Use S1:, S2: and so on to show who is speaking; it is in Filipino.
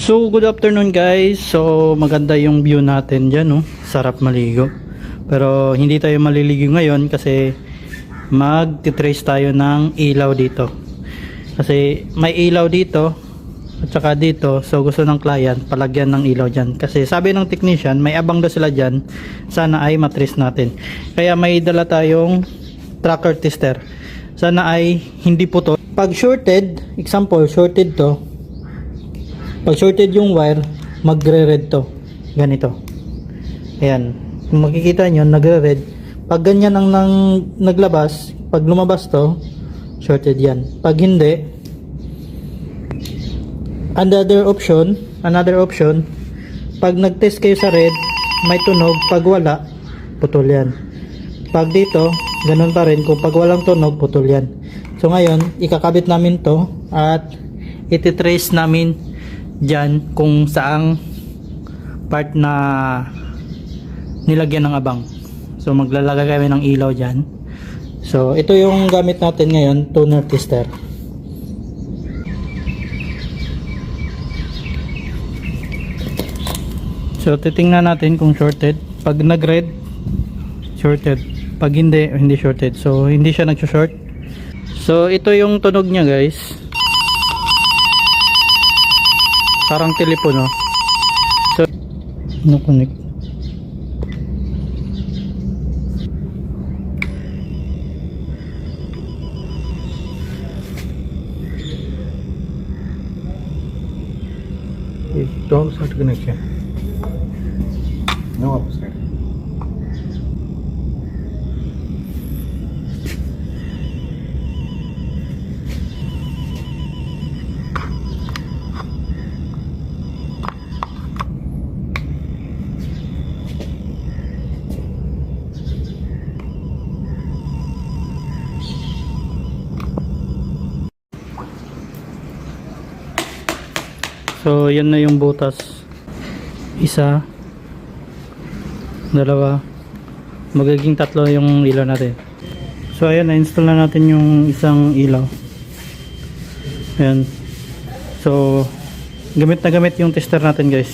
S1: So, good afternoon guys. So, maganda yung view natin dyan, no? Sarap maligo. Pero, hindi tayo maliligo ngayon kasi mag-trace tayo ng ilaw dito. Kasi, may ilaw dito at saka dito. So, gusto ng client palagyan ng ilaw dyan. Kasi, sabi ng technician, may abang daw sila dyan. Sana ay matrace natin. Kaya, may dala tayong tracker tester. Sana ay hindi putol. Pag shorted, example, shorted to. Pag shorted yung wire, magre-red to. Ganito. Ayan. Kung makikita nyo, nagre-red. Pag ganyan ang naglabas, pag lumabas to, shorted yan. Pag hindi, another option, pag nag-test kayo sa red, may tunog. Pag wala, putol yan. Pag dito, ganun pa rin. Kung pag walang tunog, putol yan. So ngayon, ikakabit namin to at ititrace namin dyan kung saang part na nilagyan ng abang. So maglalagay kami ng ilaw dyan. So ito yung gamit natin ngayon, tuner tester. So titingnan natin kung shorted. Pag nag-red, shorted. Pag hindi, hindi shorted. So hindi siya nag-short. So ito yung tunog niya guys. Parang telepono. So, no connect.
S2: Don't start connection. No upside.
S1: So yan na yung butas. Isa, dalawa, magiging tatlo yung ilaw natin. So ayan, na-install na natin yung isang ilaw. Ayan. So gamit na gamit yung tester natin guys.